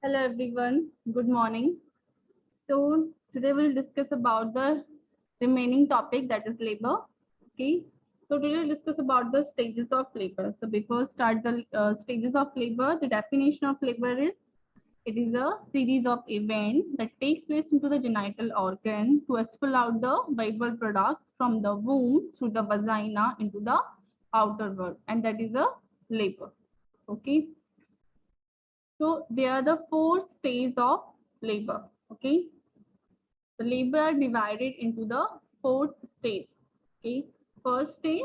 Hello everyone, good morning. So today we'll discuss about the remaining topic, that is labor. Okay. So today we'll discuss about the stages of labor. So before start the stages of labor, the definition of labor is it is a series of events that takes place into the genital organ to expel out the viable product from the womb through the vagina into the outer world, and that is a labor. Okay. So there are the four stages of labor. Okay. The labor are divided into the four stages. Okay. First stage,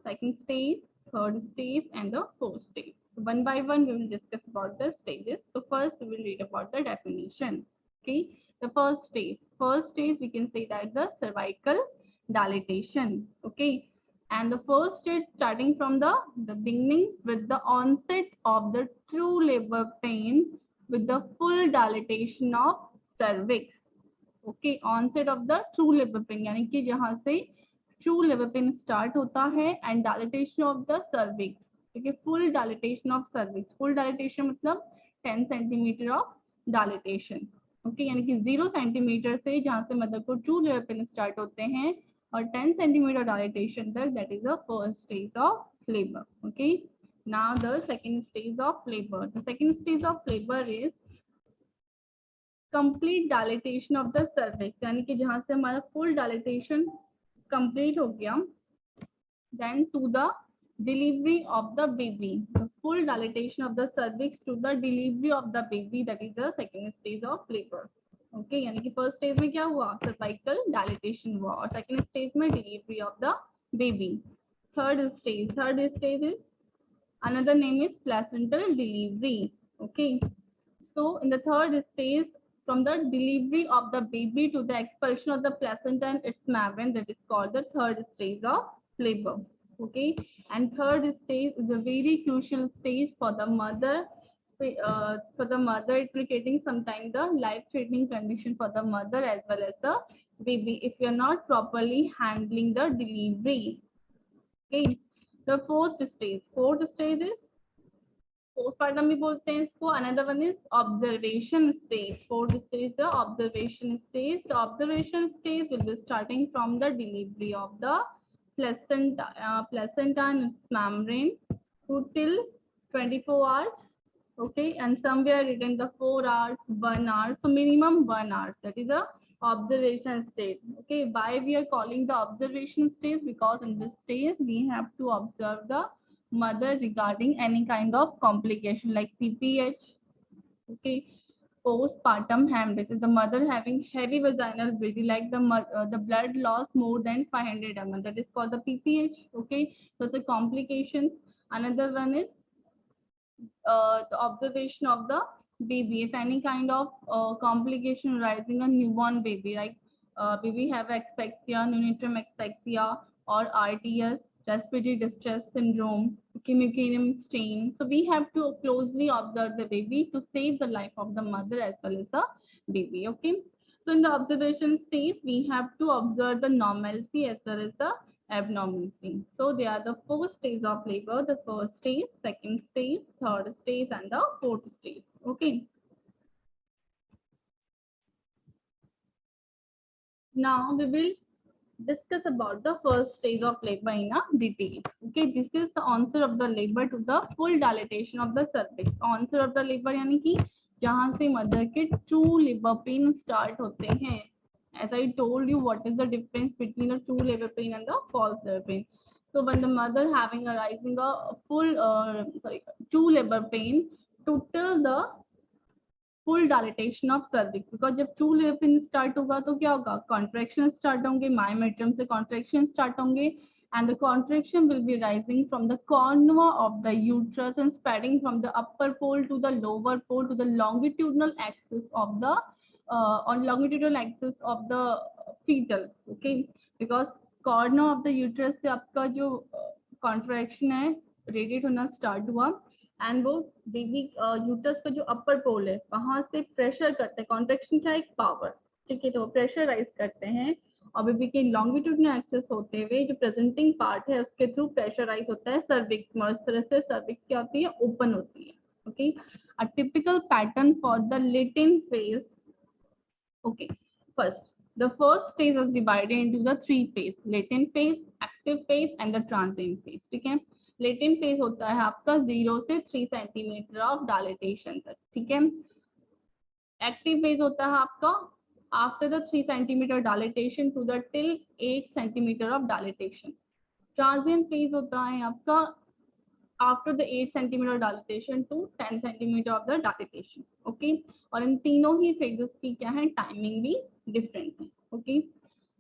second stage, third stage, and the fourth stage. So one by one, we will discuss about the stages. So first, we will read about the definition. Okay. The first stage. First stage, we can say that the cervical dilatation. Okay. And the first stage starting from the beginning with the onset of the true labor pain with the full dilatation of cervix. Okay onset of the true labour pain, यानी कि जहां से true labour pain start होता है and dilatation of the cervix. ठीक है, full dilatation of cervix. Full dilatation मतलब 10 centimetre of dilatation. Okay, यानी कि 0 सेंटीमीटर से जहां से मदर को ट्रू लेबर पेन स्टार्ट होते हैं और 10 सेंटीमीटर डायलेटेशन तक, that is the first stage of labour. Okay, now the second stage of labour. The second stage of labour is complete dilatation of the cervix, यानी कि जहां से हमारा full dilatation complete हो गया, then to the delivery of the baby. The full dilatation of the cervix to the delivery of the baby, that is the second stage of labour. Okay, यानी कि first stage में क्या हुआ, cervical dilatation हुआ, और second stage में delivery of the baby. Third stage is another name is placental delivery. Okay, so in the third stage, from the delivery of the baby to the expulsion of the placenta and its membrane, that is called the third stage of labor. Okay, and third stage is a very crucial stage for the mother. For the mother, it will creating sometimes the life-threatening condition for the mother as well as the baby if you are not properly handling the delivery. Okay, the fourth stage is postpartum भी बोलते हैं इसको. Another one is observation stage. Fourth stage the observation stage. The observation stage will be starting from the delivery of the placenta and its membrane to till 24 hours. Okay, and somewhere written the 4 hours, 1 hour, so minimum 1 hour. That is a observation stage. Okay, why we are calling the observation stage? Because in this stage we have to observe the mother regarding any kind of complication like PPH. Okay, postpartum hemorrhage is the mother having heavy vaginal bleeding, like the blood loss more than 500 ml, that is called the PPH. Okay, so the complications. Another one is the observation of the baby. If any kind of complication arising a newborn baby, like baby have asphyxia, neonatal asphyxia, or RTS, respiratory distress syndrome, mechanism strain. So we have to closely observe the baby to save the life of the mother as well as the baby. Okay. So in the observation stage, we have to observe the normalcy as well as the abnormalcy. So they are the four stages of labor: the first stage, second stage, third stage, and the fourth stage. Okay. Now we will discuss about the first stage of labor in a detail. Okay, this is the onset of the labor to the full dilatation of the cervix. Onset of the labor यानी कि जहां से mother के true labor pain start होते हैं. As I told you, what is the difference between the true labor pain and the false labor pain? So when the mother having arising a true labor pain to till the full dilatation of cervix, because जब true labour pain start होगा तो क्या होगा, contraction start होंगे, myometrium से contraction start होंगे, and the contraction will be rising from the cornua of the uterus and spreading from the upper pole to the lower pole to the longitudinal axis of the longitudinal axis of the fetal. Okay, because cornua of the uterus से आपका जो contraction है radiate होना start हुआ, and वो baby uterus का जो अपर पोल है वहां से प्रेशर करते हैं. कॉन्ट्रैक्शन क्या है, एक पावर. ठीक है, तो प्रेशराइज करते हैं और बेबी के लॉन्गिट्यूडनल एक्सेस होते हुए जो प्रेजेंटिंग पार्ट है उसके थ्रू प्रेशराइज होता है सर्विक्स में. इस तरह से सर्विक्स क्या होती है, ओपन होती है. Okay, A typical pattern for the latent phase. Okay, first, the first stage is divided into the three phase: latent phase, active phase, and the transient phase. ठीक है, latent phase होता है आपका 0 से 3 सेंटीमीटर ऑफ डायलेटेशन तक. ठीक है, active phase होता है आपका after the 3 centimetre dilatation to the till 8 centimetre of dilatation. Transient phase होता है आपका after the 8 centimetre dilatation to 10 centimetre of the dilatation. Okay, और इन तीनों ही फेजेस की क्या है, टाइमिंग भी डिफरेंट है. ओके,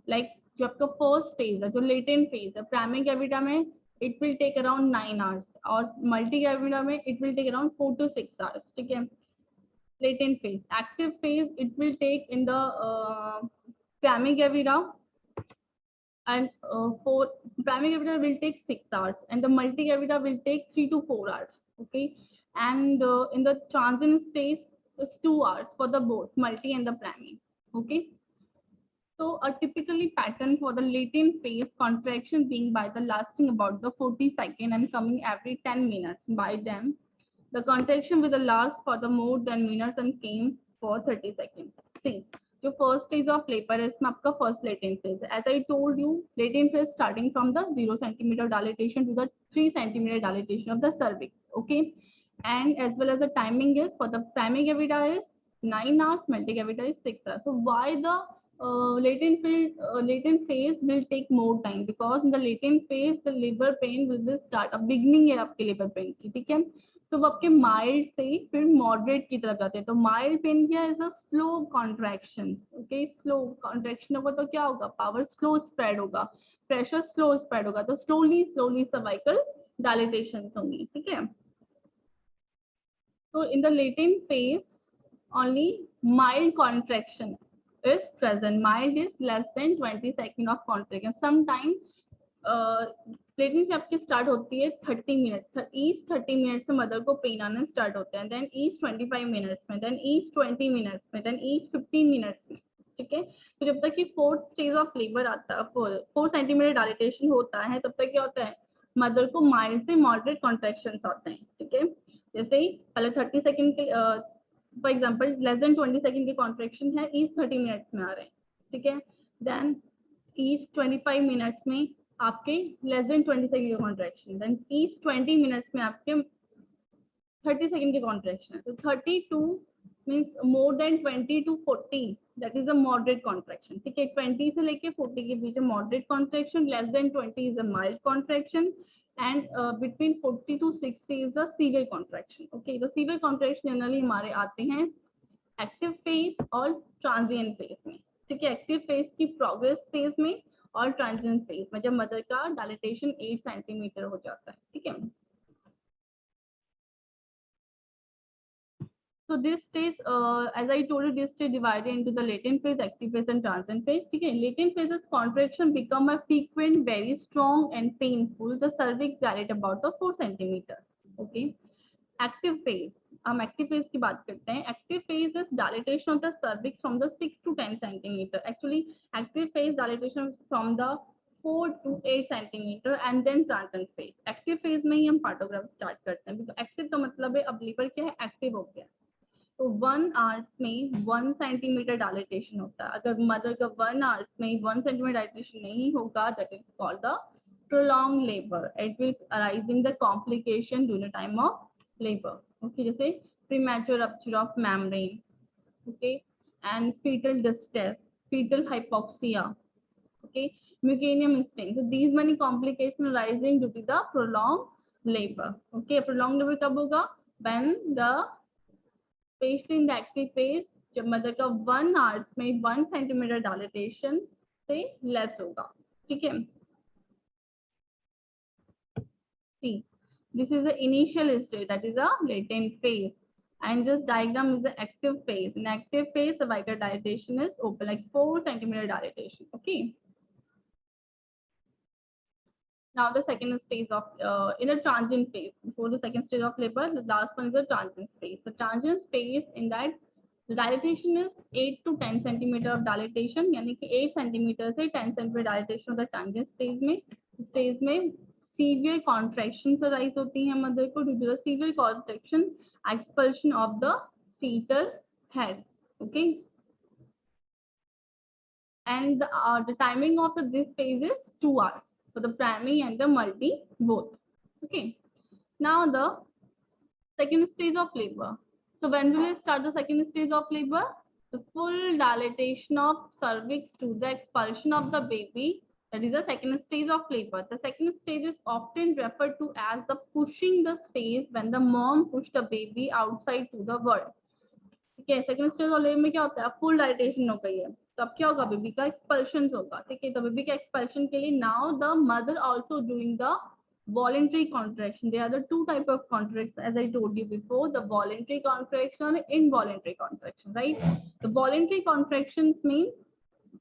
लाइक जो आपका फर्स्ट फेज है, जो लेटेंट फेज है, प्राइमरी कैविटा में it will take around 9 hours और मल्टी कैविटा में it will take around 4 to 6 hours. ठीक है, latent phase. Active phase it will take in the primigavida, and for primigavida will take 6 hours and the multigavida will take 3 to 4 hours. Okay, and in the transient stage it's 2 hours for the both multi and the primi. Okay, so a typically pattern for the latent phase contraction being by the lasting about the 40 seconds and coming every 10 minutes by them. The contraction will last for the more than minutes and came for 30 seconds. See, the first stage of labor is आपका first latent phase. As I told you, latent phase starting from the 0 centimeter dilatation to the 3 centimeter dilatation of the cervix. Okay, and as well as the timing is for the primary gavita is 9 hours, multi gavita is 6 hours. So why the latent phase will take more time? Because in the latent phase the labor pain will start. अब beginning है आपके labor pain की. ठीक है, तो वो आपके mild से फिर मॉडरेट की तरफ जाते हैं. तो माइल्ड पेन क्या है, slow contraction. Okay, slow contraction होगा तो क्या होगा, पावर स्लो स्प्रेड होगा, प्रेशर स्लो स्प्रेड होगा, तो स्लोली स्लोली सर्वाइकल डायलेटेशन होंगी. ठीक है, तो in the latent phase only mild contraction is present. Mild is less than 20 seconds of contraction. Sometimes latent से आपकी स्टार्ट होती है 30 मिनट. ईच 30 मिनट से मदर को पेन आना स्टार्ट होता है, देन ईच 25 मिनट्स में, देन ईच 20 मिनट्स में, देन ईच 15 मिनट्स में. ठीक है, तो जब तक कि फोर्थ स्टेज ऑफ लेबर आता है, 4 सेंटीमीटर डायलेटेशन होता है, तब तक क्या होता है, मदर को माइल्ड से मॉडरेट कॉन्ट्रैक्शन आते हैं. ठीक है, जैसे ही पहले 30 सेकेंड के for example less than 20 second के कॉन्ट्रैक्शन है, ईच 30 मिनट्स में आ रहे हैं. ठीक है, देन ईच 25 मिनट्स में आपके लेस देन 20 सेकंड के कॉन्ट्रैक्शन, देन ईच 20 मिनट्स में आपके 30 सेकंड के कॉन्ट्रैक्शन. तो 32 means more than 20 to 40, that is a moderate contraction. ठीक है, 20 से लेके 40 के बीच moderate contraction, less than 20 is a mild contraction, and between 40 to 60 is a severe contraction. Okay, तो सीवियर कॉन्ट्रैक्शन जनरली हमारे आते हैं एक्टिव फेज और ट्रांजिएंट फेज में. ठीक है, एक्टिव फेज की प्रोग्रेस फेज में और ट्रांजिएंट फेज में, जब मदर का डायलेटेशन 8 सेंटीमीटर हो जाता है. ठीक है, so this stage as I told you, this stage divided into the latent phase, active phase and transient phase. ठीक है, latent phases contraction become a frequent, very strong and painful. The cervix dilate about the 4 centimeter. Okay, active phase, हम active phase की बात करते हैं. Active phase is dilatation of the cervix from the 6 to 10 centimetre. Actually active phase dilatation from the 4 to 8 centimetre and then transient phase. Active phase में ही हम partograph start करते हैं. तो एक्टिव का मतलब है अब लीवर क्या है, एक्टिव हो गया. तो 1 आवर्स में 1 सेंटीमीटर डायलेटेशन होता है. अगर मदर का 1 आवर्स में 1 सेंटीमीटर डायलेटेशन नहीं होगा, that is called the prolonged labor. It will arising the complication during the time of labor. Okay, जैसे premature rupture of membrane, okay, and fetal distress, fetal hypoxia, okay, mucinium stain. So these many complications arising due to the prolonged labor. Okay, prolonged labor कब होगा, when the patient in the active phase, जब mother का 1 hours में 1 centimetre dilatation से less होगा. ठीक है, see, this is the initial stage, that is a latent phase, and this diagram is the active phase. In active phase, the cervical dilatation is open, like 4 centimeter dilatation. Okay, now the second stage of in the transient phase, before the second stage of labor, the last one is the transient phase. The transient phase, in that the dilatation is 8 to 10 centimeter of dilatation, यानी कि 8 centimeter से 10 centimeter dilatation of the transient stage में severe contractions arise होती हैं mother को due to the severe contraction expulsion of the fetal head. Okay, and the timing of this phase is 2 hours for the primary and the multi both. Okay, now the second stage of labor. So when will it start the second stage of labor? The full dilatation of cervix to the expulsion of the baby. That is the second stage of labor. The second stage is often referred to as the pushing the stage when the mom pushed the baby outside to the world. ठीक है, second stage of labour में क्या होता है, full dilatation हो गई है तो अब क्या होगा, बेबी का एक्सपल्शन होगा. ठीक है, तो बेबी के एक्सपल्शन के लिए now the mother also doing the voluntary contraction. There are the two type of contracts as I told you before, the voluntary contraction and involuntary contraction, right? The voluntary contractions mean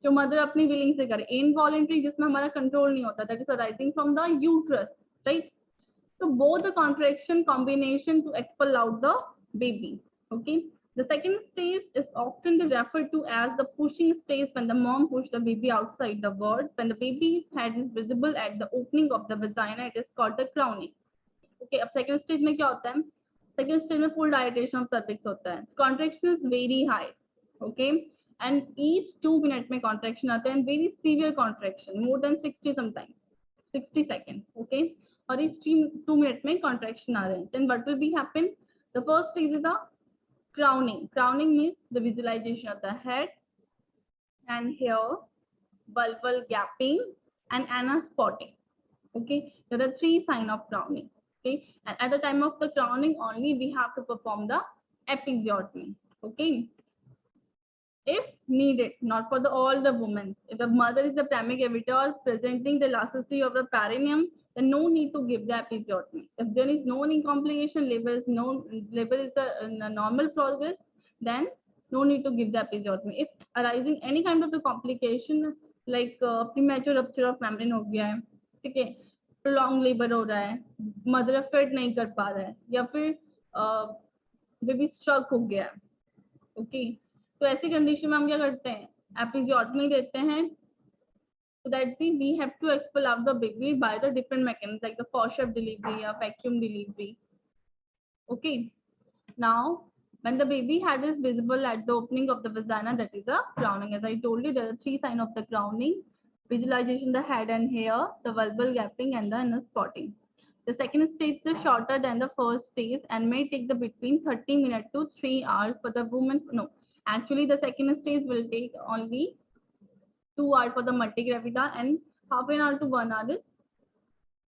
जो mother अपनी willing से करे, involuntary जिसमें हमारा control नहीं होता, that is arising from the uterus, right? So both the contraction combination to expel out the baby. Okay, the second stage is often referred to as the pushing stage when the mom pushes the baby outside the world. When the baby's head is visible at the opening of the vagina, it is called the crowning. Okay, अब second stage में क्या होता है? Second stage में full dilatation of cervix होता है. Contraction is very high. Okay, and each 2 minutes में contraction आता है and very severe contraction, more than 60 sometimes, 60 seconds. Okay, और इस 2 minutes में contraction आ रहे हैं. Then what will be happen? The first stage is the crowning. Crowning means the visualization of the head and hair, vulval gapping, and anal spotting. Okay, there are 3 signs of crowning. Okay, and at the time of the crowning only we have to perform the episiotomy. Okay, if needed, not for all the women. If the mother is the primary cavity or presenting the elasticity of the perineum, then no need to give the episiotomy. If there is no any complication, labor is a normal progress, then no need to give the episiotomy. If arising any kind of the complication like premature rupture of membrane हो गया है, ठीक है, prolonged labor हो रहा है, mother feed नहीं कर पा रहा है, या फिर baby struck हो गया है, okay, तो ऐसी कंडीशन में हम क्या करते हैं, एपिजियोटमी देते हैं. So that we have to expel out the baby by the different mechanisms like the forceps delivery or vacuum delivery. Okay, now when the baby head is visible at the opening of the vagina, that is the crowning. As I told you, there are 3 signs of the crowning: visualization, the head and hair, the vulval gapping, and the anal spotting. The second stage is shorter than the first stage and may take the between 30 minutes to 3 hours for the woman. No, actually the second stage will take only 2 hours for the multigravida and half an hour to 1 hour is,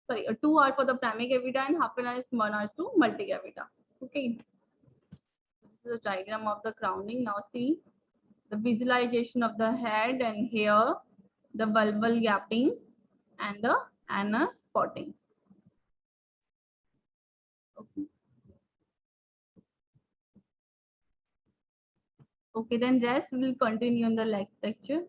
sorry, 2 hours for the primary gravida and half an hour is 1 hour to multigravida. Okay, this is a diagram of the crowning. Now see the visualization of the head and hair, the vulval gapping, and the anal spotting. Okay. Okay, then rest will continue in the next lecture.